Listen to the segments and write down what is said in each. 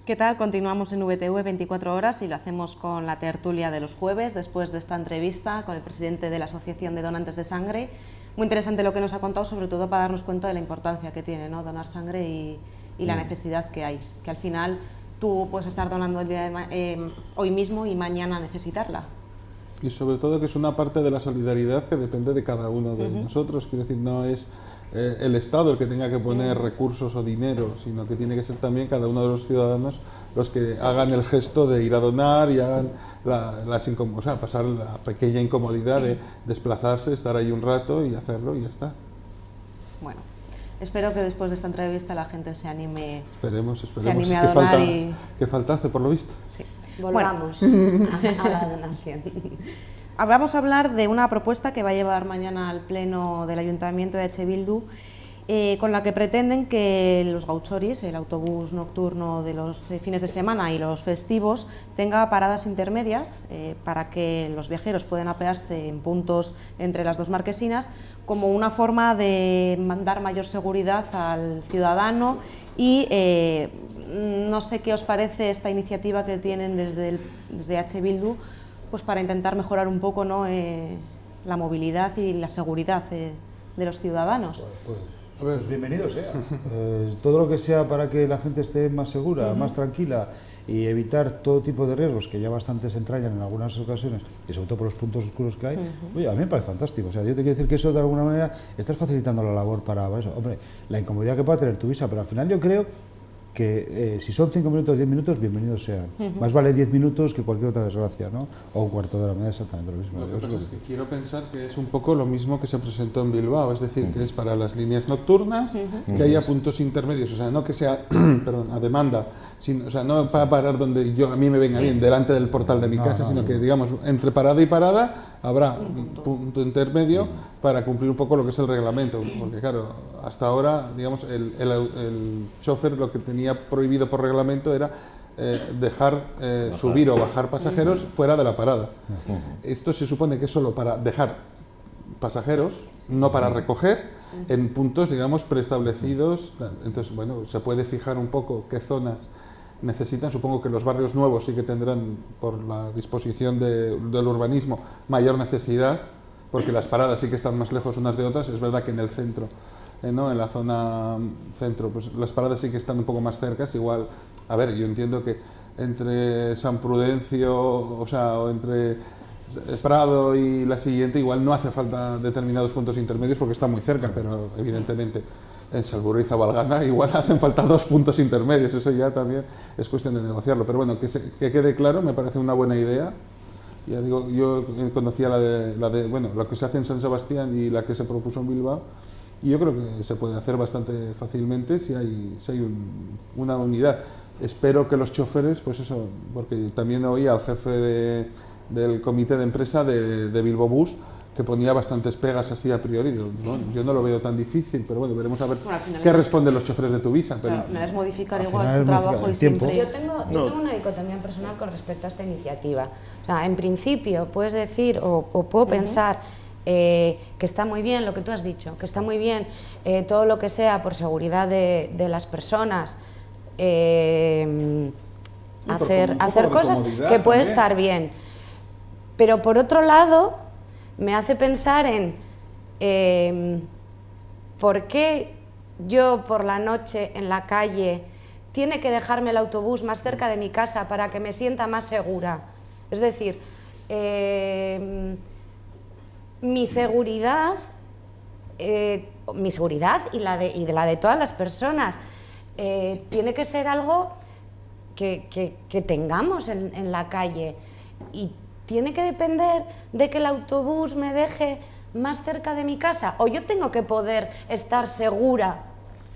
¿Qué tal? Continuamos en VTV 24 horas y lo hacemos con la tertulia de los jueves, después de esta entrevista con el presidente de la Asociación de Donantes de Sangre. Muy interesante lo que nos ha contado, sobre todo para darnos cuenta de la importancia que tiene, ¿no?, donar sangre y la necesidad que hay, que al final tú puedes estar donando hoy mismo y mañana necesitarla. Y sobre todo que es una parte de la solidaridad que depende de cada uno de nosotros, quiero decir, no es el Estado el que tenga que poner recursos o dinero, sino que tiene que ser también cada uno de los ciudadanos los que hagan el gesto de ir a donar y hagan pasar la pequeña incomodidad de desplazarse, estar ahí un rato y hacerlo y ya está. Bueno, espero que después de esta entrevista la gente se anime, esperemos se anime a donar. Que falta hace, por lo visto. Sí. Volvamos a la donación. Vamos a hablar de una propuesta que va a llevar mañana al Pleno del Ayuntamiento de EH Bildu, con la que pretenden que los gauchoris, el autobús nocturno de los fines de semana y los festivos, tenga paradas intermedias para que los viajeros puedan apearse en puntos entre las dos marquesinas, como una forma de dar mayor seguridad al ciudadano. Y no sé qué os parece esta iniciativa que tienen desde EH Bildu, pues para intentar mejorar un poco, ¿no?, la movilidad y la seguridad de los ciudadanos. Pues bienvenido sea. Todo lo que sea para que la gente esté más segura, más tranquila y evitar todo tipo de riesgos que ya bastante se entrañan en algunas ocasiones, y sobre todo por los puntos oscuros que hay, oye, a mí me parece fantástico. O sea, yo te quiero decir que eso de alguna manera estás facilitando la labor para eso. Hombre, la incomodidad que pueda tener tu visa, pero al final yo creo que si son 5 minutos, 10 minutos, bienvenidos sean. Más vale 10 minutos que cualquier otra desgracia, ¿no? O un cuarto de hora, me da exactamente lo mismo. Lo que pasa es que quiero pensar que es un poco lo mismo que se presentó en Bilbao, es decir, que es para las líneas nocturnas, que haya puntos intermedios, o sea, no que sea perdón, a demanda, o sea, no para parar donde a mí me venga bien, delante del portal de mi casa, sino que, digamos, entre parada y parada habrá un punto intermedio para cumplir un poco lo que es el reglamento, porque claro, hasta ahora, digamos, el chofer lo que tenía prohibido por reglamento era dejar subir o bajar pasajeros fuera de la parada. Esto se supone que es solo para dejar pasajeros, no para recoger en puntos, digamos, preestablecidos. Entonces, bueno, se puede fijar un poco qué zonas necesitan. Supongo que los barrios nuevos sí que tendrán, por la disposición del urbanismo, mayor necesidad, porque las paradas sí que están más lejos unas de otras. Es verdad que en el centro, ¿no?, en la zona centro, pues las paradas sí que están un poco más cercas. Igual, a ver, yo entiendo que entre San Prudencio, o entre Prado y la siguiente, igual no hace falta determinados puntos intermedios porque está muy cerca, pero evidentemente en Salburgo y Zabalgana igual hacen falta 2 puntos intermedios. Eso ya también es cuestión de negociarlo, pero bueno, que quede claro, me parece una buena idea. Ya digo, yo conocía la de bueno, lo que se hace en San Sebastián y la que se propuso en Bilbao, y yo creo que se puede hacer bastante fácilmente si hay una unidad. Espero que los choferes, pues eso, porque también oí al jefe del comité de empresa de Bilbao Bus, que ponía bastantes pegas así a priori. Yo no lo veo tan difícil, pero bueno, veremos a ver qué responden los choferes de tu visa. Pero al final es modificar igual su trabajo y siempre... Yo tengo una dicotomía personal con respecto a esta iniciativa. O sea, en principio puedes decir o puedo pensar que está muy bien lo que tú has dicho, que está muy bien todo lo que sea por seguridad de las personas, hacer cosas que puede estar bien. Pero por otro lado, me hace pensar en por qué yo por la noche en la calle tiene que dejarme el autobús más cerca de mi casa para que me sienta más segura. Es decir, mi seguridad y la de todas las personas tiene que ser algo que tengamos en la calle, y tiene que depender de que el autobús me deje más cerca de mi casa, o yo tengo que poder estar segura,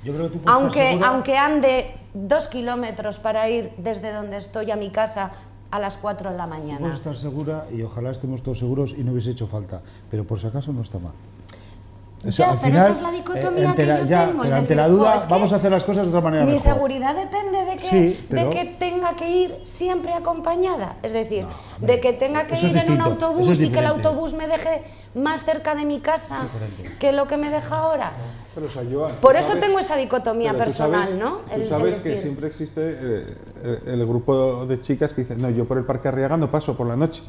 yo creo que tú puedes estar segura, aunque ande 2 kilómetros para ir desde donde estoy a mi casa a las 4 de la mañana. Puedes estar segura, y ojalá estemos todos seguros y no hubiese hecho falta, pero por si acaso no está mal. Eso, al final, esa es la dicotomía que yo tengo. Pero ante la duda, vamos a hacer las cosas de otra manera. Mi mejor. seguridad depende de que tenga que ir siempre acompañada. Es decir, de que tenga que ir en un autobús y que el autobús me deje más cerca de mi casa que lo que me deja ahora. Pero, o sea, Joan, por eso tengo esa dicotomía pero personal, ¿no? Tú sabes que siempre existe el grupo de chicas que dicen, no, yo por el Parque Arriaga no paso por la noche.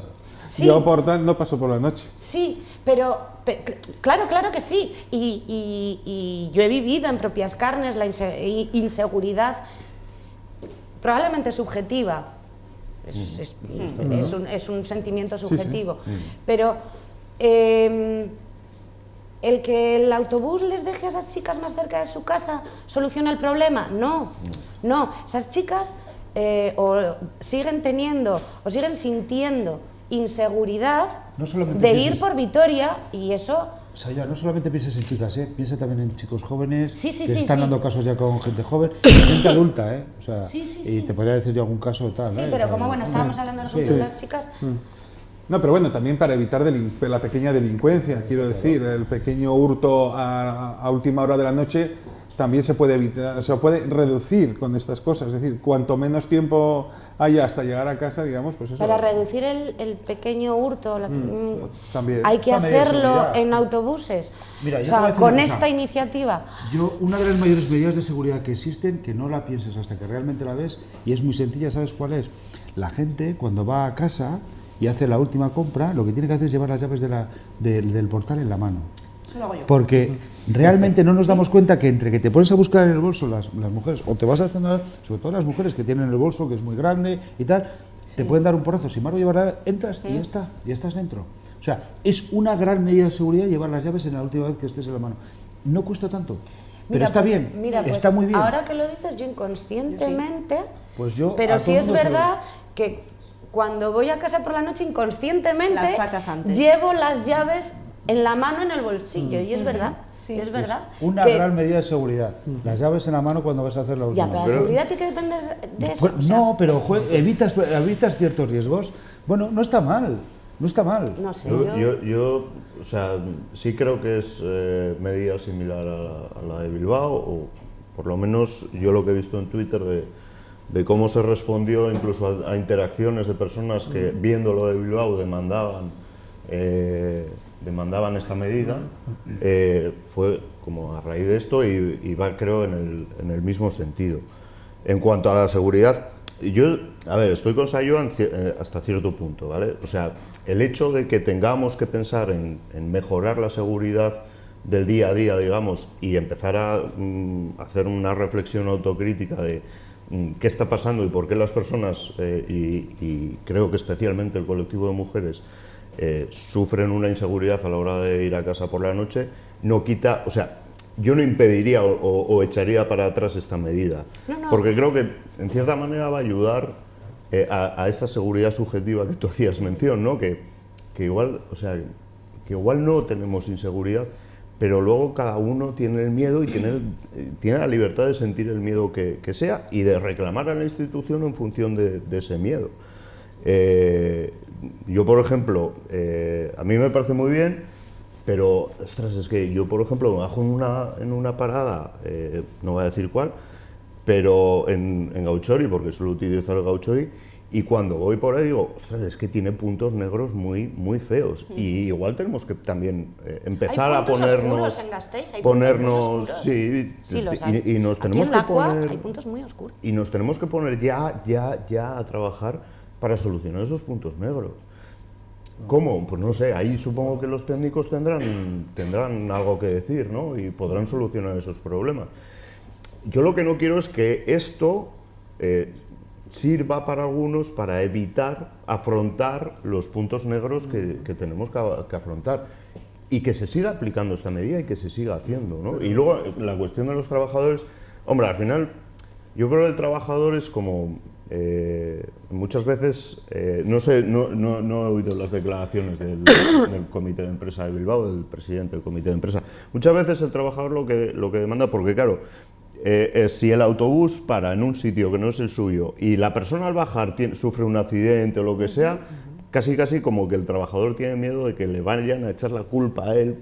Sí. Yo por tal no paso por la noche. Sí, pero claro que sí. Y yo he vivido en propias carnes la inseguridad, probablemente subjetiva. Es un sentimiento subjetivo. Sí. Pero el que el autobús les deje a esas chicas más cerca de su casa soluciona el problema. No. Esas chicas o siguen teniendo o siguen sintiendo inseguridad de ir por Vitoria, y eso... O sea, ya no solamente pienses en chicas, piensa también en chicos jóvenes, Sí, que se están dando casos ya con gente joven, gente adulta, o sea, y te podría decir yo algún caso tal, Sí, O pero sea, como bueno, estábamos hablando nosotros de las chicas... No, pero bueno, también para evitar la pequeña delincuencia, quiero decir, el pequeño hurto a última hora de la noche también se puede evitar, se puede reducir con estas cosas, es decir, cuanto menos tiempo haya hasta llegar a casa, digamos, pues eso. Para reducir el pequeño hurto, también. hay que Esa medida de hacerlo seguridad. en autobuses. Mira, o yo te voy a sea, decir con una cosa. esta iniciativa. Una de las mayores medidas de seguridad que existen, que no la pienses hasta que realmente la ves, y es muy sencilla, ¿sabes cuál es? La gente, cuando va a casa y hace la última compra, lo que tiene que hacer es llevar las llaves del portal en la mano. Eso lo hago yo. Porque realmente no nos damos cuenta que entre que te pones a buscar en el bolso las mujeres, o te vas haciendo, sobre todo las mujeres que tienen el bolso que es muy grande y tal, te pueden dar un porrazo. Si Maro llevarla, entras y ya está, ya estás dentro. O sea, es una gran medida de seguridad llevar las llaves en la última vez que estés en la mano. No cuesta tanto, pero Mira, está pues, bien, mira, pues, está muy bien. Ahora que lo dices, yo inconscientemente, Pues yo pero a sí todo es mundo se lo verdad que cuando voy a casa por la noche, inconscientemente Las sacas antes. llevo las llaves en la mano, en el bolsillo, y es verdad, Sí. es verdad. Una que- gran medida de seguridad. Las llaves en la mano cuando vas a hacer la última. Ya, pero la seguridad tiene que depender de eso. Pues, o sea, no, pero evitas ciertos riesgos. Bueno, no está mal, no está mal. no sé, Yo, o sea, sí creo que es medida similar a la de Bilbao, o por lo menos yo lo que he visto en Twitter de cómo se respondió incluso a interacciones de personas que viendo lo de Bilbao demandaban esta medida, fue como a raíz de esto y va, creo, en el mismo sentido. En cuanto a la seguridad, yo, a ver, estoy con Sayo hasta cierto punto, ¿vale? O sea, el hecho de que tengamos que pensar en mejorar la seguridad del día a día, digamos, y empezar a hacer una reflexión autocrítica de qué está pasando y por qué las personas, y creo que especialmente el colectivo de mujeres, sufren una inseguridad a la hora de ir a casa por la noche, no quita, o sea, yo no impediría o echaría para atrás esta medida, porque creo que en cierta manera va a ayudar a esa seguridad subjetiva que tú hacías mención, ¿no? Que igual, o sea, que igual no tenemos inseguridad, pero luego cada uno tiene el miedo y tiene la libertad de sentir el miedo que sea y de reclamar a la institución en función de ese miedo. Yo, por ejemplo, a mí me parece muy bien, pero, ostras, es que yo, por ejemplo, me bajo en una parada, no voy a decir cuál, pero en Gauchori, porque suelo utilizar el Gauchori, y cuando voy por ahí digo, ostras, es que tiene puntos negros muy, muy feos. Y igual tenemos que también empezar a ponernos... en Gasteiz, hay ponernos, puntos muy oscuros. sí, Sí, los hay. y nos Aquí tenemos en que Lacua poner... hay puntos muy oscuros. Y nos tenemos que poner ya a trabajar para solucionar esos puntos negros. ¿Cómo? Pues no sé, ahí supongo que los técnicos tendrán algo que decir, ¿no? Y podrán solucionar esos problemas. Yo lo que no quiero es que esto sirva para algunos para evitar afrontar los puntos negros que tenemos que afrontar. Y que se siga aplicando esta medida y que se siga haciendo, ¿no? Y luego la cuestión de los trabajadores, hombre, al final yo creo que el trabajador es como... muchas veces, no sé, no he oído las declaraciones del comité de empresa de Bilbao, del presidente del comité de empresa. Muchas veces el trabajador lo que demanda, porque claro, si el autobús para en un sitio que no es el suyo y la persona al bajar sufre un accidente o lo que sea, casi como que el trabajador tiene miedo de que le vayan a echar la culpa a él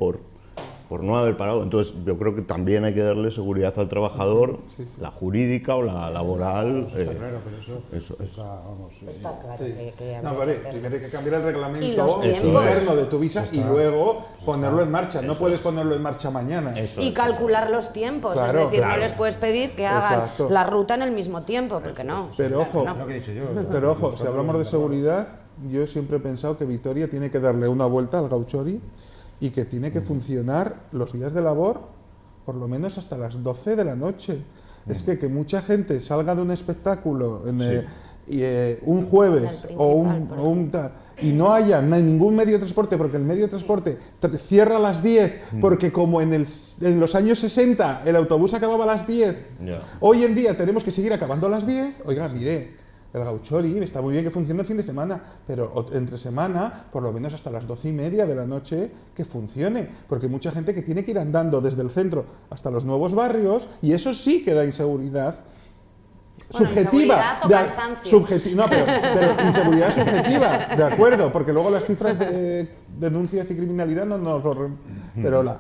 por no haber parado. Entonces, yo creo que también hay que darle seguridad al trabajador, la jurídica o la laboral. Está claro, pero eso es. Está claro Sí. que No, habría vale, que hacerlo. primero hay que cambiar el Y reglamento los tiempos. interno de tu visa y luego ponerlo en marcha. No puedes ponerlo en marcha mañana. Y calcular los tiempos, Claro, es decir, claro. no les puedes pedir que hagan Exacto. la ruta en el mismo tiempo, porque no. Pero ojo, Lo que he dicho yo. pero ojo, si hablamos de seguridad, yo siempre he pensado que Vitoria tiene que darle una vuelta al gauchori y que tiene que funcionar los días de labor por lo menos hasta las 12 de la noche. Es que mucha gente salga de un espectáculo un jueves En el o principal, por un tal, y no haya ningún medio de transporte, porque el medio de transporte cierra a las 10, porque como en los años 60 el autobús acababa a las 10, Ya. hoy en día tenemos que seguir acabando a las 10. Oiga, mire, el gauchori está muy bien que funcione el fin de semana, pero entre semana, por lo menos hasta las 12:30 de la noche, que funcione, porque hay mucha gente que tiene que ir andando desde el centro hasta los nuevos barrios, y eso sí que da inseguridad. Bueno, subjetiva. inseguridad o cansancio. No, pero inseguridad subjetiva, de acuerdo, porque luego las cifras de denuncias y criminalidad no nos lo... Pero la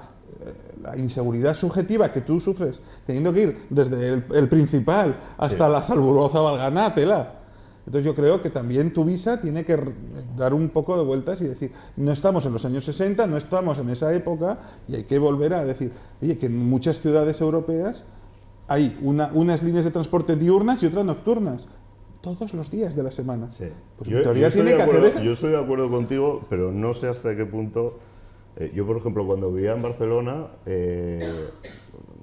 inseguridad subjetiva que tú sufres teniendo que ir desde el principal hasta la Salburgoza Valgana, tela. Entonces yo creo que también tu visa tiene que dar un poco de vueltas y decir, no estamos en los años 60, no estamos en esa época, y hay que volver a decir, oye, que en muchas ciudades europeas hay unas líneas de transporte diurnas y otras nocturnas, todos los días de la semana. Sí. Pues Yo Vitoria estoy tiene de que acuerdo, hacer eso. yo estoy de acuerdo contigo, pero no sé hasta qué punto. Yo, por ejemplo, cuando vivía en Barcelona,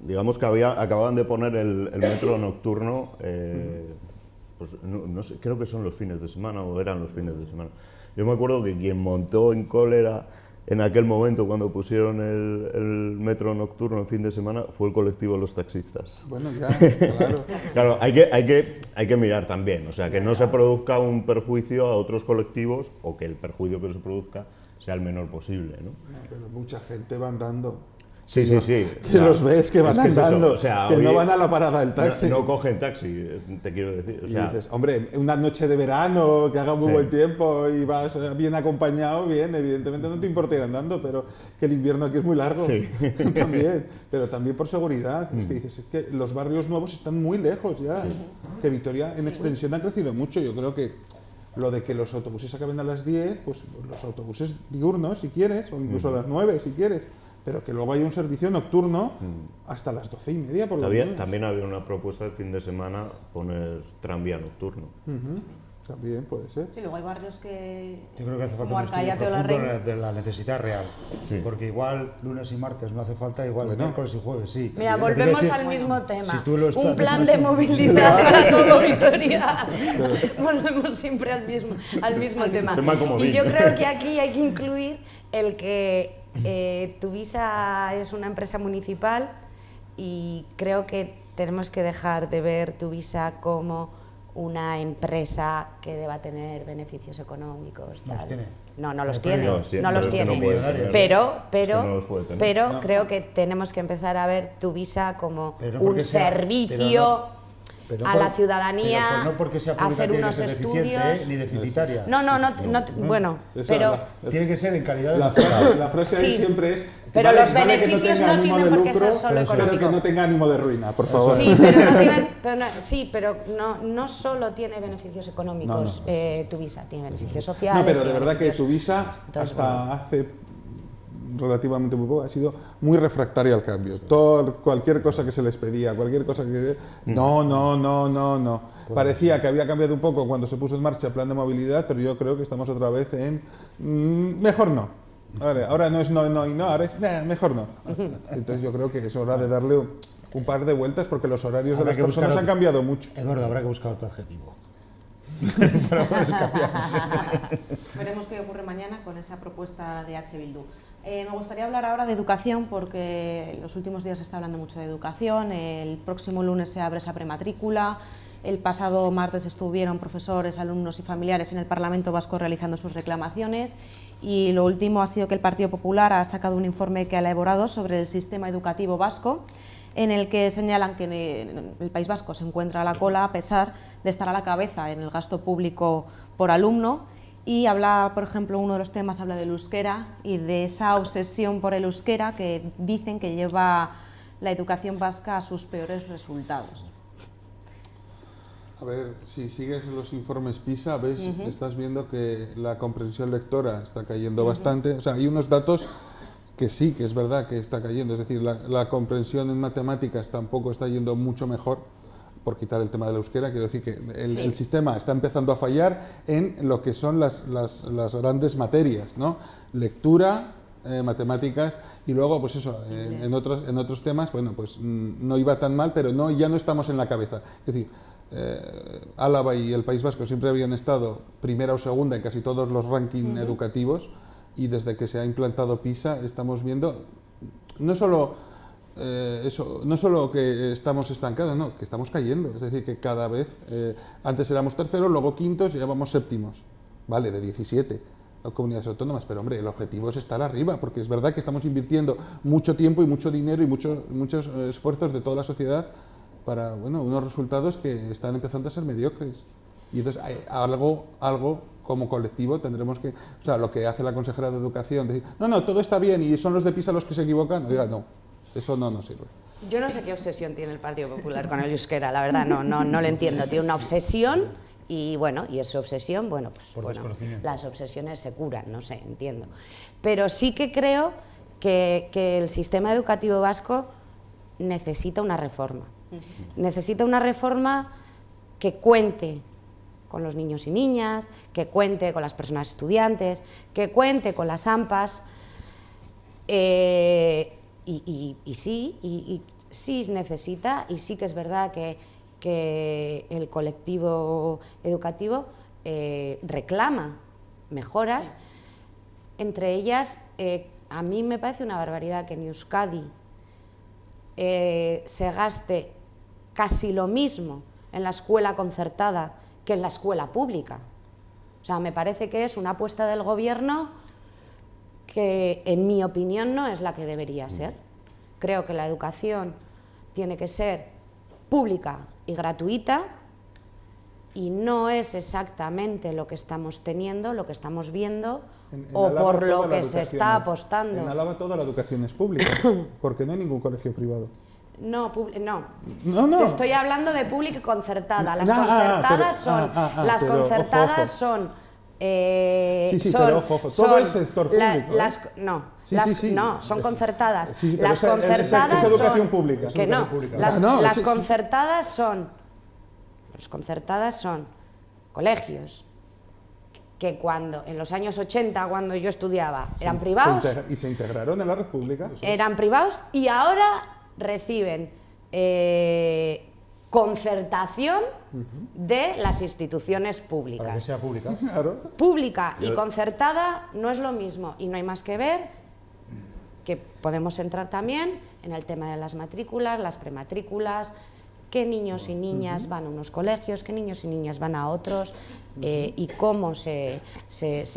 digamos que acababan de poner el metro nocturno, pues no sé, creo que son los fines de semana o eran los fines de semana. Yo me acuerdo que quien montó en cólera en aquel momento cuando pusieron el metro nocturno en fin de semana fue el colectivo de los taxistas. Bueno, ya, claro. Claro, hay que mirar también, o sea, que no se produzca un perjuicio a otros colectivos o que el perjuicio que se produzca sea el menor posible, ¿no? Pero mucha gente va andando. Sí, sí, sí. Que los ves que van es eso, andando, o sea, que no hoy van a la parada del taxi. No cogen taxi, te quiero decir. O Y sea, dices, hombre, una noche de verano, que haga muy Sí. buen tiempo y vas bien acompañado, bien, evidentemente no te importa ir andando, pero que el invierno aquí es muy largo. Sí. También, pero también por seguridad. Es que dices, es que los barrios nuevos están muy lejos ya. Que Vitoria en extensión ha crecido mucho. Yo creo que lo de que los autobuses acaben a las 10, pues los autobuses diurnos si quieres, o incluso a las 9 si quieres, pero que luego haya un servicio nocturno hasta las 12:30 por lo menos. también había una propuesta de fin de semana poner tranvía nocturno. También puede ser. Sí, luego hay barrios que... Yo creo que hace falta como un estudio Arcayate o La profundo Reina. de la necesidad real. Sí. Porque igual lunes y martes no hace falta, igual Bueno. miércoles y jueves sí. Mira, Lo que volvemos quiero al decir, mismo tema. si tú lo estás- Un plan eso de es- movilidad para todo Vitoria. Volvemos siempre al mismo tema. tema comodín. Y yo creo que aquí hay que incluir el que Tuvisa es una empresa municipal y creo que tenemos que dejar de ver Tuvisa como una empresa que deba tener beneficios económicos. No los tal. tiene. No, no los No, tiene. no los tiene, No los pero es que no tiene. puede tener. Pero, Es que no los puede tener. pero creo que tenemos que empezar a ver Tuvisa como Pero un porque sea- servicio pero a por- la ciudadanía, pero no porque sea pública hacer tiene que unos ser deficiente, estudios. ni deficitaria. No, bueno, Esa, pero Tiene que ser en calidad de La frase ahí Sí. siempre es... Pero los que beneficios tenga no ánimo tienen de por qué ser lucro, solo pero que económico. no tenga ánimo de ruina, por favor. Sí, pero no tienen, pero no solo tiene beneficios económicos Tuvisa, tiene beneficios sociales. No, pero de tiene verdad que beneficios- tu visa, Entonces, hasta hace relativamente muy poco, ha sido muy refractaria al cambio. Cualquier cosa que se les pedía, cualquier cosa que... No. Parecía que había cambiado un poco cuando se puso en marcha el plan de movilidad, pero yo creo que estamos otra vez en... mejor no. Ahora no es no y no, ahora es mejor no. Entonces yo creo que es hora de darle un par de vueltas porque los horarios de Habrá las que buscar personas han otro- cambiado mucho. Eduardo, habrá que buscar otro adjetivo. Veremos qué ocurre mañana con esa propuesta de H. Bildu. Me gustaría hablar ahora de educación porque en los últimos días se está hablando mucho de educación. El próximo lunes se abre esa prematrícula. El pasado martes estuvieron profesores, alumnos y familiares en el Parlamento Vasco realizando sus reclamaciones. Y lo último ha sido que el Partido Popular ha sacado un informe que ha elaborado sobre el sistema educativo vasco, en el que señalan que el País Vasco se encuentra a la cola a pesar de estar a la cabeza en el gasto público por alumno y habla, por ejemplo, uno de los temas habla del euskera y de esa obsesión por el euskera que dicen que lleva la educación vasca a sus peores resultados. A ver, si sigues los informes PISA, ves, estás viendo que la comprensión lectora está cayendo bastante. O sea, hay unos datos que sí, que es verdad que está cayendo. Es decir, la comprensión en matemáticas tampoco está yendo mucho mejor, por quitar el tema del euskera. Quiero decir que el sistema está empezando a fallar en lo que son las grandes materias, ¿no? Lectura, matemáticas, y luego, pues eso, en otros temas, bueno, pues no iba tan mal, pero ya no estamos en la cabeza. Es decir, Álava y el País Vasco siempre habían estado primera o segunda en casi todos los rankings educativos, y desde que se ha implantado PISA estamos viendo no solo que estamos estancados, no, que estamos cayendo. Es decir, que cada vez, antes éramos terceros, luego quintos y ya vamos séptimos, vale, de 17 comunidades autónomas, pero hombre, el objetivo es estar arriba, porque es verdad que estamos invirtiendo mucho tiempo y mucho dinero y muchos esfuerzos de toda la sociedad para, bueno, unos resultados que están empezando a ser mediocres. Y entonces algo como colectivo tendremos que, o sea, lo que hace la consejera de Educación, decir, no, todo está bien y son los de PISA los que se equivocan, oiga, no, eso no nos sirve. Yo no sé qué obsesión tiene el Partido Popular con el euskera, la verdad, no lo entiendo. Tiene una obsesión y bueno, y esa obsesión, bueno, pues bueno, las obsesiones se curan, no sé, entiendo. Pero sí que creo que el sistema educativo vasco necesita una reforma. Necesita una reforma que cuente con los niños y niñas, que cuente con las personas estudiantes, que cuente con las AMPAs, sí necesita, y sí que es verdad que el colectivo educativo reclama mejoras. Entre ellas, a mí me parece una barbaridad que en Euskadi se gaste casi lo mismo en la escuela concertada que en la escuela pública. O sea, me parece que es una apuesta del gobierno que, en mi opinión, no es la que debería ser. Creo que la educación tiene que ser pública y gratuita, y no es exactamente lo que estamos teniendo, lo que estamos viendo, o por lo que se está apostando. En Álava toda la educación es pública, porque no hay ningún colegio privado. No. Te estoy hablando de pública y concertada. Las concertadas son pero ojo, todo el sector público. Son concertadas. Sí, las concertadas es educación son pública. Que no, las concertadas son colegios que en los años 80, cuando yo estudiaba, eran privados. Y se integraron en la red pública. Eran privados y ahora reciben concertación de las instituciones públicas. Para que sea pública. Claro. Pública y concertada no es lo mismo, y no hay más que ver que podemos entrar también en el tema de las matrículas, las prematrículas, qué niños y niñas van a unos colegios, qué niños y niñas van a otros, y cómo se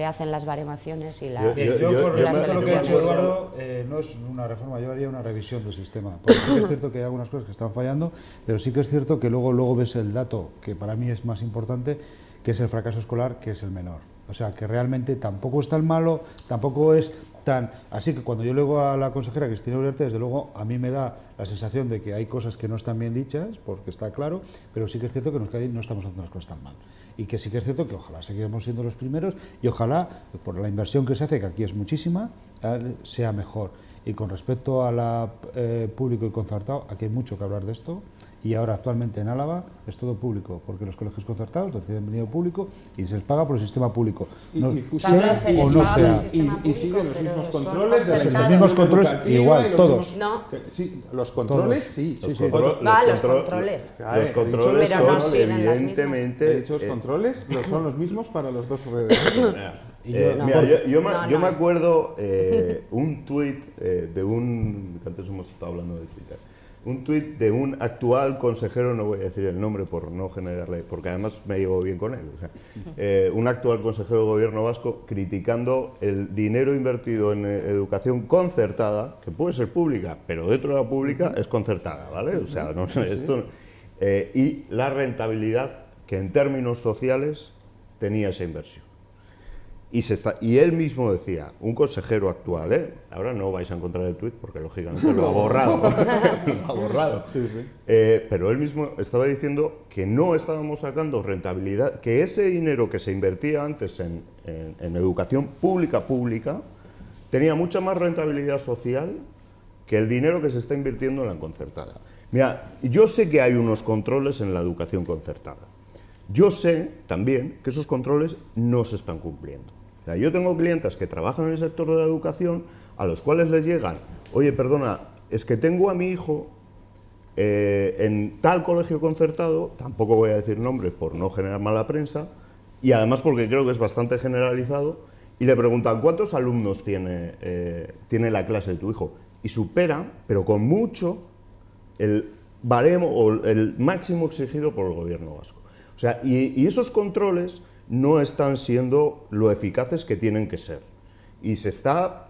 hacen las baremaciones y las Yo lo que ha dicho elecciones. Eduardo no es una reforma, yo haría una revisión del sistema. Porque sí que es cierto que hay algunas cosas que están fallando, pero sí que es cierto que luego ves el dato que para mí es más importante, que es el fracaso escolar, que es el menor. O sea, que realmente tampoco es tan malo, tampoco es tan... Así que cuando yo leo a la consejera Cristina Uriarte, desde luego a mí me da la sensación de que hay cosas que no están bien dichas, porque está claro, pero sí que es cierto que no estamos haciendo las cosas tan mal. Y que sí que es cierto que ojalá seguiremos siendo los primeros, y ojalá, por la inversión que se hace, que aquí es muchísima, sea mejor. Y con respecto a la público y concertado, aquí hay mucho que hablar de esto. Y ahora actualmente en Álava es todo público, porque los colegios concertados reciben dinero público y se les paga por el sistema público. Y siguen los mismos controles de los mismos controles igual, todos. No. Sí, los controles sí. Los controles. Los controles Pero no son, siguen las evidentemente... De hecho, los controles son los mismos para los dos redes. Yo me acuerdo un tuit de un... que antes hemos estado hablando de Twitter. Un tuit de un actual consejero, no voy a decir el nombre por no generarle, porque además me llevo bien con él, o sea, un actual consejero de gobierno vasco criticando el dinero invertido en educación concertada, que puede ser pública, pero dentro de la pública es concertada, ¿vale? O sea, no, esto, y la rentabilidad que en términos sociales tenía esa inversión. Y él mismo decía, un consejero actual, ahora no vais a encontrar el tuit porque lógicamente lo ha borrado, lo ha borrado. Sí, sí. Pero él mismo estaba diciendo que no estábamos sacando rentabilidad, que ese dinero que se invertía antes en educación pública tenía mucha más rentabilidad social que el dinero que se está invirtiendo en la concertada. Mira, yo sé que hay unos controles en la educación concertada. Yo sé también que esos controles no se están cumpliendo. O sea, yo tengo clientes que trabajan en el sector de la educación a los cuales les llegan, oye, perdona, es que tengo a mi hijo en tal colegio concertado, tampoco voy a decir nombres por no generar mala prensa, y además porque creo que es bastante generalizado, y le preguntan, ¿cuántos alumnos tiene la clase de tu hijo? Y supera, pero con mucho, el baremo o el máximo exigido por el gobierno vasco. O sea, y esos controles no están siendo lo eficaces que tienen que ser. Y se está...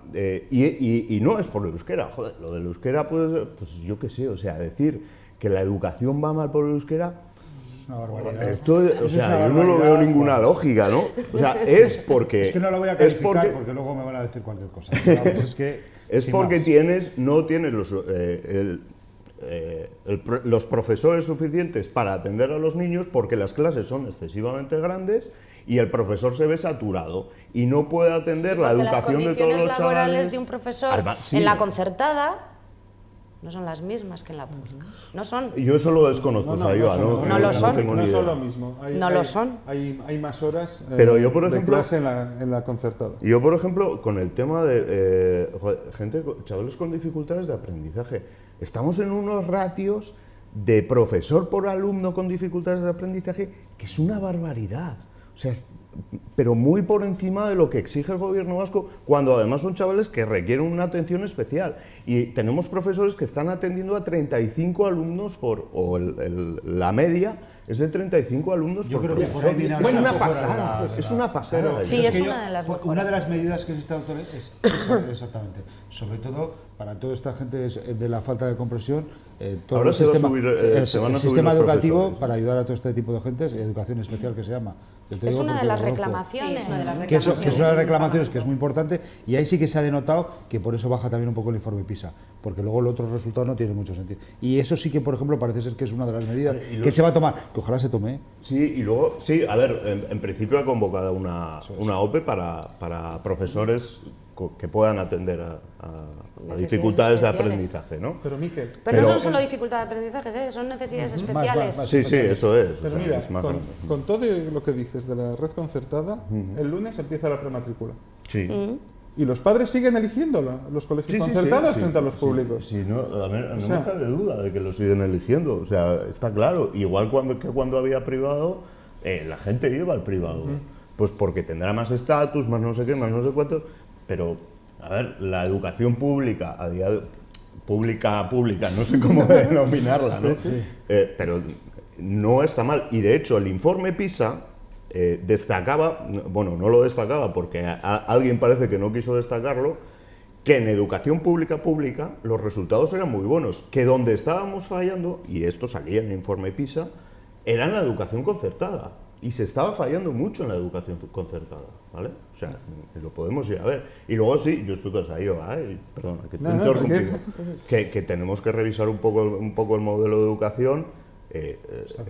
y no es por el euskera, joder, lo del euskera, pues yo qué sé, o sea, decir que la educación va mal por el euskera... Es una barbaridad. Esto, o sea, yo no lo veo ninguna lógica, ¿no? O sea, es porque... Es que no lo voy a calificar porque luego me van a decir cualquier cosa. Vamos, es que, es porque no tienes los profesores suficientes para atender a los niños porque las clases son excesivamente grandes y el profesor se ve saturado y no puede atender la educación de todos los chavales. Las condiciones laborales de un profesor sí. en la concertada no son las mismas que en la pública. No son. Yo eso lo desconozco, No lo son. tengo ni No idea. son lo mismo. Lo son. Hay más horas Pero yo, por de ejemplo, clase en la concertada. Yo, por ejemplo, con el tema de chavales con dificultades de aprendizaje, estamos en unos ratios de profesor por alumno con dificultades de aprendizaje que es una barbaridad. O sea, pero muy por encima de lo que exige el gobierno vasco, cuando además son chavales que requieren una atención especial. Y tenemos profesores que están atendiendo a 35 alumnos la media es de 35 alumnos yo por creo que profesor. por ahí viene Es una la- pasada, es una pasada. Sí, es una de las mejores. Una de las medidas que necesita doctor es esa, exactamente. Sobre todo para toda esta gente de la falta de comprensión, todo Ahora el se va a sistema, subir, se van a el subir sistema los educativo profesores, para ayudar a todo este tipo de gente, educación especial que se llama. Yo te Es digo una de porque las lo conozco. reclamaciones. Sí, es una de las Que es una de las reclamaciones. reclamaciones que es muy importante y ahí sí que se ha denotado que por eso baja también un poco el informe PISA, porque luego el otro resultado no tiene mucho sentido. Y eso sí que, por ejemplo, parece ser que es una de las medidas que se va a tomar, que ojalá se tome. Sí, y luego, sí, a ver, en principio ha convocado una OPE para profesores que puedan atender a dificultades de especiales. aprendizaje, ¿no? Pero Miquel, Pero no son solo dificultades de aprendizaje, son necesidades especiales. Sí, sí, eso es. o pero sea, mira, es más con, grande. con todo lo que dices de la red concertada, el lunes empieza la prematrícula. Sí. Y los padres siguen eligiendo los colegios concertados frente a los públicos. Sí, no, a ver, no sea- me cabe duda de que lo siguen eligiendo. O sea, está claro. Igual que cuando había privado, la gente iba al privado. Pues porque tendrá más estatus, más no sé qué, más no sé cuánto. Pero, a ver, la educación pública, a día de pública, no sé cómo denominarla, ¿no? Pero no está mal. Y de hecho, el informe PISA destacaba, bueno, no lo destacaba porque alguien parece que no quiso destacarlo, que en educación pública los resultados eran muy buenos, que donde estábamos fallando, y esto salía en el informe PISA, era en la educación concertada. Y se estaba fallando mucho en la educación concertada, ¿vale? O sea, lo podemos ir a ver. Y luego sí, yo estoy cansado, perdona, que te he No, interrumpido, que tenemos que revisar un poco el modelo de educación.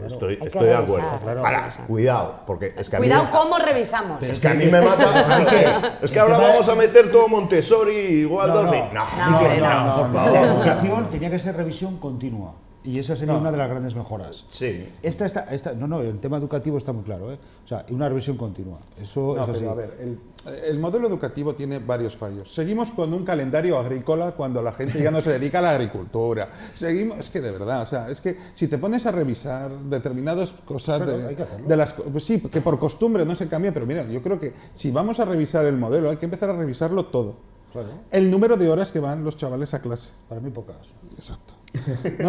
Estoy Hay que de acuerdo. revisar, claro. Ahora, cuidado, porque es que a mí Cuidado me- cómo revisamos. es que a mí me mata. Es que ahora vamos a meter todo Montessori igual. No, No, por favor. La educación tenía que ser revisión continua. Y esa sería una de las grandes mejoras. Sí. El tema educativo está muy claro, ¿eh? O sea, una revisión continua. Eso No, es así. pero a ver, el modelo educativo tiene varios fallos. Seguimos con un calendario agrícola cuando la gente ya no se dedica a la agricultura. Es que de verdad, o sea, es que si te pones a revisar determinadas cosas Claro, hay que hacerlo. pues sí, que por costumbre no se cambia, pero mira, yo creo que si vamos a revisar el modelo, hay que empezar a revisarlo todo. Claro. El número de horas que van los chavales a clase. Para mí pocas. Exacto.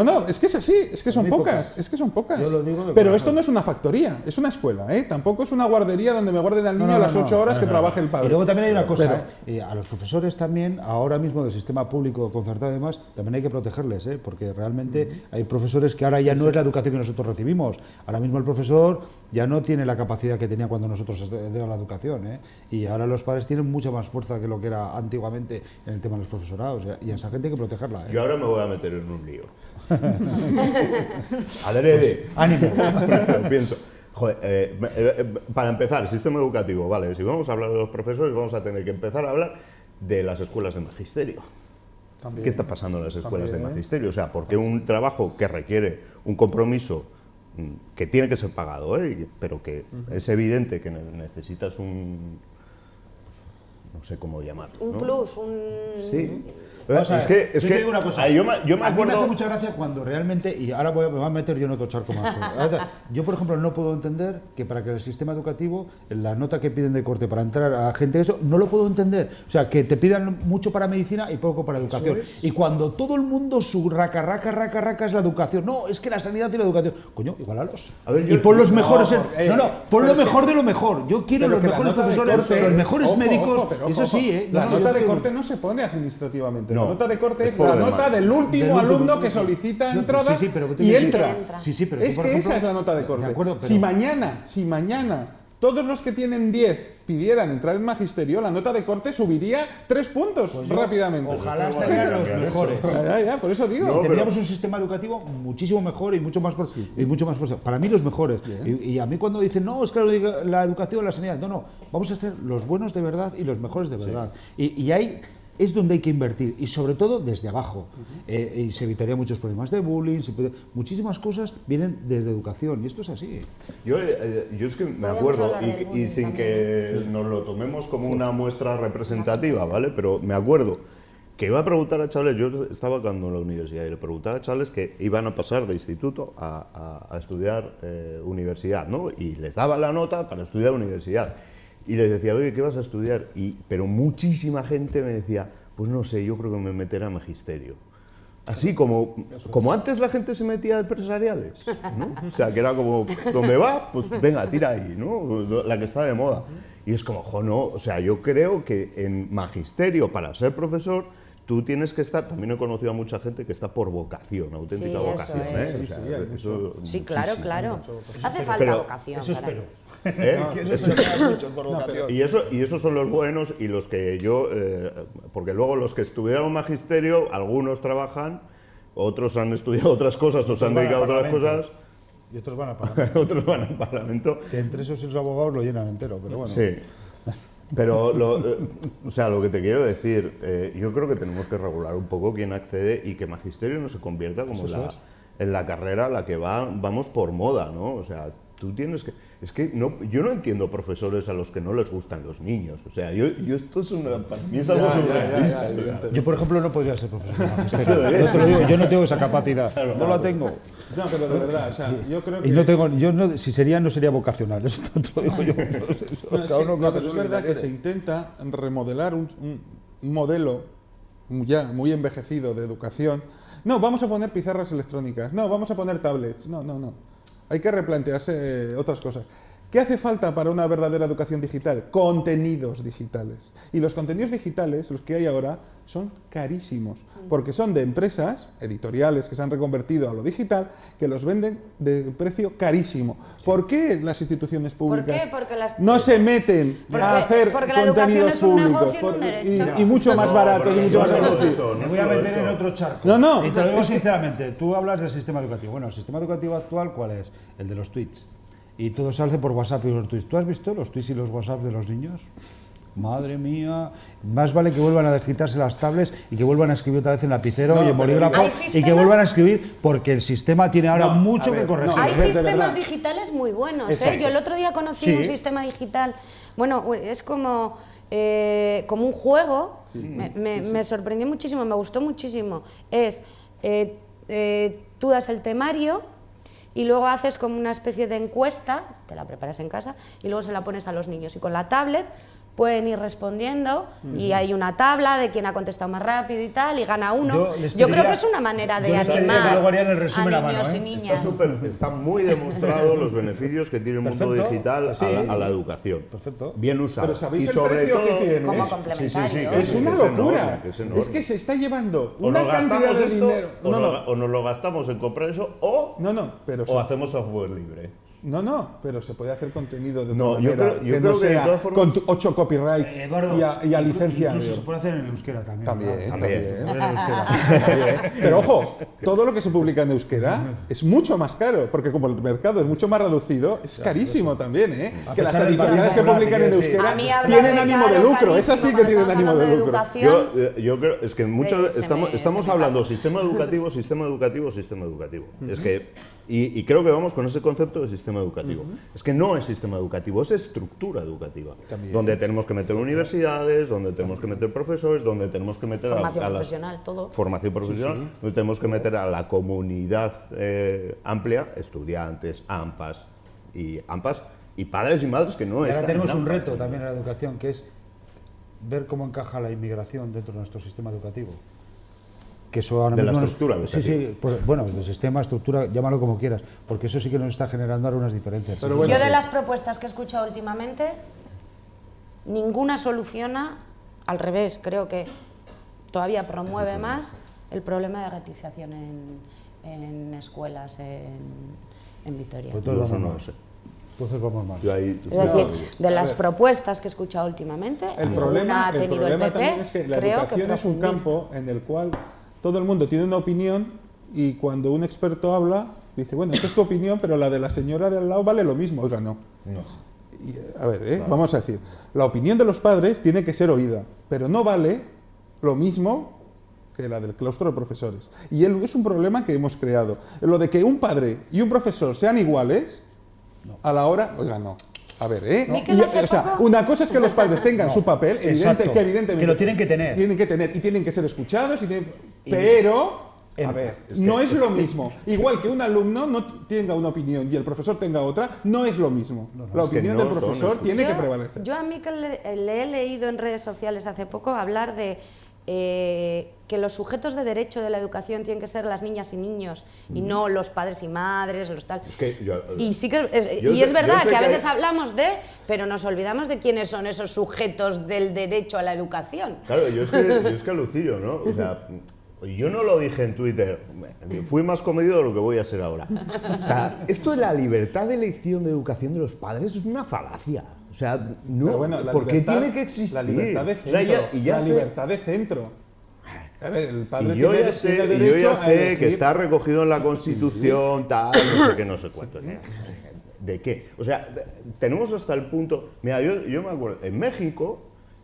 No, es que es así, es que son Muy pocas, es que son pocas. Yo lo digo de Pero corazón. esto no es una factoría, es una escuela, ¿eh? Tampoco es una guardería donde me guarden al niño a las 8 horas que trabaje el padre. Y luego también hay una cosa, a los profesores también, ahora mismo del sistema público concertado y demás, también hay que protegerles, porque realmente hay profesores que ahora ya no es la educación que nosotros recibimos. Ahora mismo el profesor ya no tiene la capacidad que tenía cuando nosotros era la educación, y ahora los padres tienen mucha más fuerza que lo que era antiguamente en el tema de los profesorados, y a esa gente hay que protegerla. Yo ahora me voy a meter en un lío. Adrede. Ánimo. Lo pienso. Joder, para empezar, sistema educativo, vale, si vamos a hablar de los profesores, vamos a tener que empezar a hablar de las escuelas de magisterio. También. ¿Qué está pasando en las escuelas de También. magisterio? O sea, porque un trabajo que requiere un compromiso que tiene que ser pagado, pero que es evidente que necesitas un... no sé cómo llamarlo. Un ¿no? plus, un... Sí. Vamos a ver, Es yo que te digo una cosa. yo me A mí me acuerdo... hace mucha gracia cuando realmente, y ahora me voy a meter yo en otro charco más. Yo, por ejemplo, no puedo entender que para que el sistema educativo, la nota que piden de corte para entrar a gente eso, no lo puedo entender. O sea, que te pidan mucho para medicina y poco para educación. Y cuando todo el mundo su raca es la educación. No, es que la sanidad y la educación. Coño, igualalos. A ver, Y pon los mejores... pon lo pero es mejor de lo mejor. Yo quiero Pero los que la mejores nota de profesores, corte- los mejores ojo, médicos. ojo, pero Eso ojo, sí, ojo. La yo nota te de digo- corte no se pone administrativamente. No, La nota de corte es es por la demás. nota del último Del último. alumno que solicita Sí, entrada sí, pero tú y tienes- entra. Sí, sí, pero tú, Es por que ejemplo- esa es la nota de corte. De acuerdo, pero- Si mañana todos los que tienen 10 pidieran entrar en magisterio, la nota de corte subiría 3 puntos rápidamente. Ojalá estarían los mejores. Ya, por eso digo. No, pero- Tendríamos un sistema educativo muchísimo mejor y mucho más fuerte. Para mí los mejores. Y a mí cuando dicen, no, es que la educación, la sanidad, no, vamos a ser los buenos de verdad y los mejores de verdad. Y ahí es donde hay que invertir, y sobre todo desde abajo. Y se evitaría muchos problemas de bullying, muchísimas cosas vienen desde educación, y esto es así. Yo es que me Podríamos acuerdo, hablar del y bullying sin también. que nos lo tomemos como una muestra representativa, ¿vale? Pero me acuerdo que iba a preguntar a chavales, yo estaba cuando en la universidad, y le preguntaba a chavales que iban a pasar de instituto a estudiar universidad, ¿no? Y les daba la nota para estudiar universidad. Y les decía, oye, ¿qué vas a estudiar? Pero muchísima gente me decía, pues no sé, yo creo que me meteré a magisterio. Así como antes la gente se metía a empresariales, ¿no? O sea, que era como, ¿dónde va? Pues venga, tira ahí, ¿no? La que está de moda. Y es como, jo, no, o sea, yo creo que en magisterio, para ser profesor, tú tienes que estar, también he conocido a mucha gente que está por vocación, auténtica Sí, eso vocación, es. ¿eh? O sea, eso, Sí, claro, muchísimo. claro. Hace falta Pero vocación. Eso para- espero. ¿Eh? Por vocación. Y esos son los buenos, y los que yo, porque luego los que estudiaron magisterio, algunos trabajan, otros han estudiado otras cosas o se han Van al dedicado a otras Parlamento. cosas, Y otros van a pagar. otros van al Parlamento. Que entre esos y los abogados lo llenan entero, pero bueno. Sí. Pero, o sea, lo que te quiero decir, yo creo que tenemos que regular un poco quién accede y que magisterio no se convierta como en la carrera a la que vamos por moda, ¿no? O sea, tú tienes que... Es que yo no entiendo profesores a los que no les gustan los niños. O sea, yo esto es para mí es algo surrealista. Yo, por ejemplo, no podría ser profesor de magisterio. Yo te lo digo, yo no tengo esa capacidad. No la tengo. No, pero de verdad, o sea, yo creo que... Y no tengo, si sería, no sería vocacional. Esto te lo digo yo. No, pero es verdad que se intenta remodelar un modelo ya muy envejecido de educación. No, vamos a poner pizarras electrónicas. No, vamos a poner tablets. No. Hay que replantearse otras cosas. ¿Qué hace falta para una verdadera educación digital? Contenidos digitales. Y los contenidos digitales, los que hay ahora, son carísimos, porque son de empresas editoriales que se han reconvertido a lo digital, que los venden de precio carísimo. ¿Por qué las instituciones públicas Porque no se meten a hacer porque la educación contenidos es un públicos? negocio y un derecho. Y mucho más baratos y mucho más solo accesibles. eso, Me no voy a solo meter eso. en otro charco. No. Y te lo digo sinceramente, tú hablas del sistema educativo. Bueno, el sistema educativo actual, ¿cuál es? El de los tweets. Y todo se hace por WhatsApp y los tweets. ¿Tú has visto los tweets y los WhatsApp de los niños? Madre mía, más vale que vuelvan a quitarse las tablets y que vuelvan a escribir otra vez en lapicero y en bolígrafo Hay y que sistemas- vuelvan a escribir, porque el sistema tiene ahora No, mucho a ver, que corregir. no, Hay de verdad. sistemas digitales muy buenos. Exacto. Yo el otro día conocí Sí. un sistema digital. Bueno, es como un juego. Me sorprendió muchísimo, me gustó muchísimo. Tú das el temario y luego haces como una especie de encuesta, te la preparas en casa y luego se la pones a los niños y con la tablet pueden ir respondiendo y hay una tabla de quién ha contestado más rápido y tal y gana uno. Yo creo que es una manera de animar a niños y niñas. Está muy demostrado los beneficios que tiene el mundo digital a la educación. Perfecto. Bien usado. Pero ¿sabéis y el sobre precio todo que tiene? Como complementario. Es una locura. enorme. Es que se está llevando O una nos cantidad gastamos de esto, dinero. o nos lo gastamos en comprar eso, o hacemos software libre. Pero se puede hacer contenido de No, otra yo manera creo- yo que creo no que de sea todas formas- con 8 copyrights y a licencia. Incluso se puede hacer en euskera también. También. También. Pero ojo, todo lo que se publica en euskera es mucho más caro, porque como el mercado es mucho más reducido, es carísimo también, ¿eh? A Que las pesar de editoriales que hablar, publican en quiero decir. euskera A mí hablar tienen de ánimo caro, de lucro, esas sí carísimo, que tienen cuando ánimo estamos de hablando lucro. educación, Yo creo, es que muchas se me estamos pasa. hablando sistema educativo. Es que, y creo que vamos con ese concepto de sistema educativo. Es que no es sistema educativo, es estructura educativa. También. Donde tenemos que meter universidades, donde tenemos que meter profesores, donde tenemos que meter Formación a las- profesional, todo. Formación profesional, donde tenemos que meter a la comunidad amplia, estudiantes, AMPAs y padres y madres que no Y ahora están tenemos en un AMPAs. reto también en la educación, que es ver cómo encaja la inmigración dentro de nuestro sistema educativo. Que eso ahora De la mismo estructura educativa. Sí, pues, bueno, el sistema, estructura, llámalo como quieras, porque eso sí que nos está generando ahora unas diferencias. Pero Eso bueno, Yo sí. de las propuestas que he escuchado últimamente, ninguna soluciona, al revés, creo que todavía promueve más el problema de ratización en escuelas en Vitoria. Pues Yo todos eso vamos no mal. lo sé. Entonces vamos mal. Yo ahí- Es decir, de las propuestas que he escuchado últimamente, El ninguna problema, ha el tenido problema el PP, también es que la creo que educación es un profundiza. campo en el cual todo el mundo tiene una opinión y cuando un experto habla, dice, bueno, esta es tu opinión, pero la de la señora de al lado vale lo mismo. Oiga, no. Y, a ver, vamos a decir, la opinión de los padres tiene que ser oída, pero no vale lo mismo que la del claustro de profesores. Y es un problema que hemos creado. Lo de que un padre y un profesor sean iguales, a la hora, oiga, no. A ver, Miquel, hace o sea, poco- una cosa es que los padres tengan su papel, exacto, evidentemente. que lo tienen que tener. Tienen que tener, y tienen que ser escuchados, pero... A ver, no es lo mismo. Igual que un alumno no tenga una opinión y el profesor tenga otra, no es lo mismo. La es que opinión no del son profesor tiene que Yo- prevalecer. Yo a Miquel le he leído en redes sociales hace poco hablar de que los sujetos de derecho de la educación tienen que ser las niñas y niños y no los padres y madres, los tal. Es que yo- Y sí que yo y sé- es verdad yo sé que a que veces hay- hablamos de, pero nos olvidamos de quiénes son esos sujetos del derecho a la educación. Claro, yo es que alucino, ¿no? O sea, yo no lo dije en Twitter, fui más comedido de lo que voy a ser ahora. O sea, esto de la libertad de elección de educación de los padres es una falacia. O sea, no, Pero bueno, la ¿por qué libertad- tiene que existir? La libertad de O centro. sea, ya la sé- libertad de centro. A ver, el padre Y yo tiene, ya sé, tiene y yo derecho ya a sé que elegir. está recogido en la Constitución, tal, no sé qué, no sé cuánto. ¿De qué? O sea, tenemos hasta el punto... Mira, yo me acuerdo, en México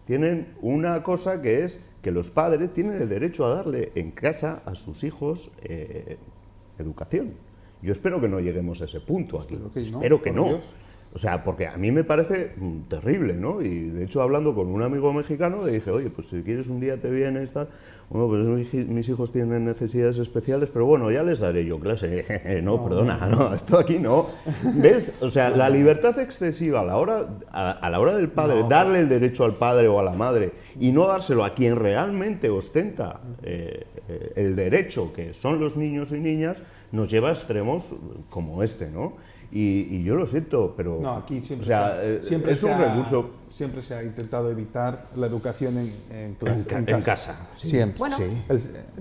tienen una cosa que es que los padres tienen el derecho a darle en casa a sus hijos educación. Yo espero que no lleguemos a ese punto aquí. Espero que no, por Dios. O sea, porque a mí me parece terrible, ¿no? Y de hecho, hablando con un amigo mexicano, le dije, oye, pues si quieres un día te vienes, tal. Bueno, pues mis hijos tienen necesidades especiales, pero bueno, ya les daré yo clase. No, perdona, no, esto aquí no. ¿Ves? O sea, la libertad excesiva a la hora del padre, darle el derecho al padre o a la madre y no dárselo a quien realmente ostenta el derecho, que son los niños y niñas, nos lleva a extremos como este, ¿no? Y yo lo siento, pero No, aquí siempre, o sea, siempre es un recurso siempre se ha intentado evitar la educación en casa. Sí. Siempre. Bueno, Sí.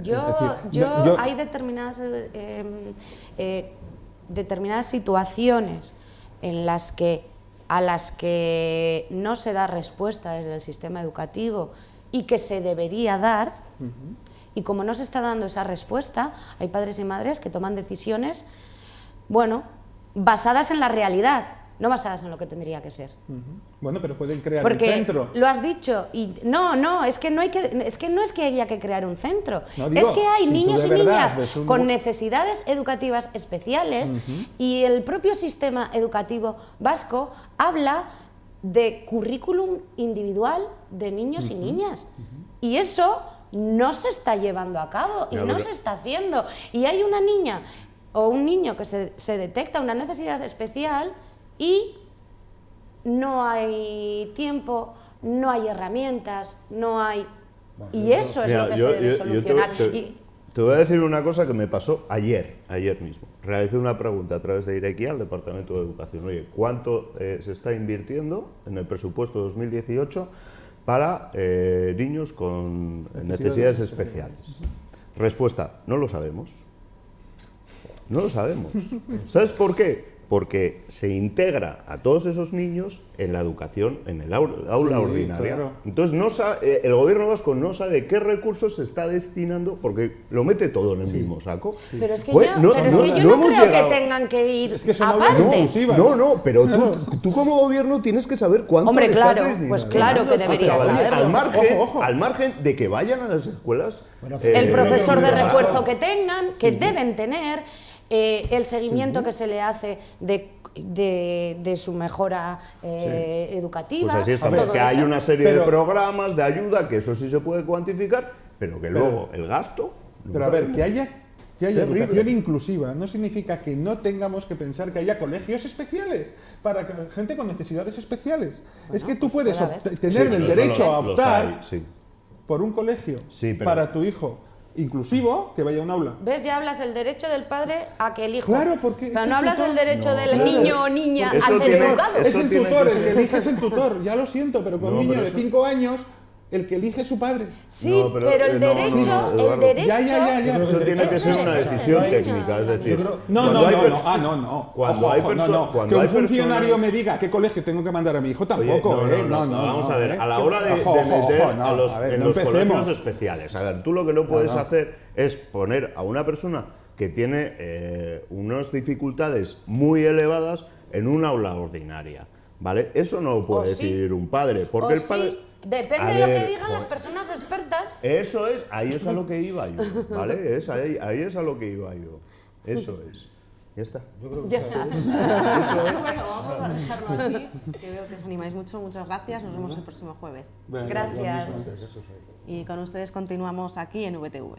yo hay determinadas situaciones en las que a las que no se da respuesta desde el sistema educativo y que se debería dar, y como no se está dando esa respuesta, hay padres y madres que toman decisiones, bueno, basadas en la realidad, no basadas en lo que tendría que ser. Bueno, pero pueden crear Porque un centro. lo has dicho, y no es que no es que haya que crear un centro, No, digo, es que hay si tú niños de y verdad niñas ves un- con necesidades educativas especiales y el propio sistema educativo vasco habla de currículum individual de niños y niñas, y eso no se está llevando a cabo y Ya, no pero- se está haciendo, y hay una niña o un niño que se detecta una necesidad especial y no hay tiempo, no hay herramientas, no hay... Y eso es lo que se debe solucionar. Te voy a decir una cosa que me pasó ayer mismo. Realicé una pregunta a través de Irekia al Departamento de Educación. Oye, ¿cuánto se está invirtiendo en el presupuesto 2018 para niños con necesidades especiales? Respuesta, no lo sabemos. No lo sabemos. ¿Sabes por qué? Porque se integra a todos esos niños en la educación, en el aula ordinaria. Claro. Entonces el gobierno vasco no sabe qué recursos se está destinando porque lo mete todo en el mismo saco. Pero es que Pues, yo no creo llegado. que tengan que ir Es que son aparte. aulas inclusivas. No, pero tú como gobierno tienes que saber cuánto Hombre, le claro, estás destinando pues claro que a estos deberías chavales, saberlo. Ojo. al margen de que vayan a las escuelas. El profesor de de refuerzo que tengan, que deben tener, el seguimiento que se le hace de su mejora educativa. Pues así estamos, todo que hay eso. una serie de Pero- programas de ayuda, que eso sí se puede cuantificar, pero que luego el gasto... Pero a ver, que haya Terrible. educación inclusiva no significa que no tengamos que pensar que haya colegios especiales para gente con necesidades especiales. Es que tú puedes puede haber. tener Sí, el pero derecho eso a los optar hay, sí. por un colegio Sí, pero- para tu hijo inclusivo que vaya a un aula. ¿Ves? Ya hablas del derecho del padre a que el hijo. Claro, porque Pero es no el hablas tutor. del derecho del claro. niño o niña Eso a ser tiene- educado. Es eso el tiene tutor, que el que ser. elige es el tutor, ya lo siento, pero con No, un niño pero de eso- 5 años, el que elige es su padre. Sí, No, pero el no, derecho, Eduardo. el derecho. Ya. Eso tiene que ser una Ese- decisión ese- técnica, es decir... No, cuando hay per- no. Cuando hay Ojo, perso- cuando que un hay funcionario personas- me diga a qué colegio tengo que mandar a mi hijo Oye, tampoco, no, vamos a ver, a la hora de Ojo, meter no, a los, a ver, en no los empecemos. colegios especiales, a ver, tú lo que no puedes hacer es poner a una persona que tiene unas dificultades muy elevadas en un aula ordinaria, ¿vale? Eso no lo puede O sí. decidir un padre, porque O el padre... sí, depende A de lo que ver, digan las joder. personas expertas. Eso es, ahí es a lo que iba yo, ¿vale? Ahí es a lo que iba yo, eso es. Ya está. Ya está. Bueno, vamos a dejarlo así, que veo que os animáis mucho. Muchas gracias, nos vemos el próximo jueves. Venga, Gracias. Y con ustedes continuamos aquí en VTV.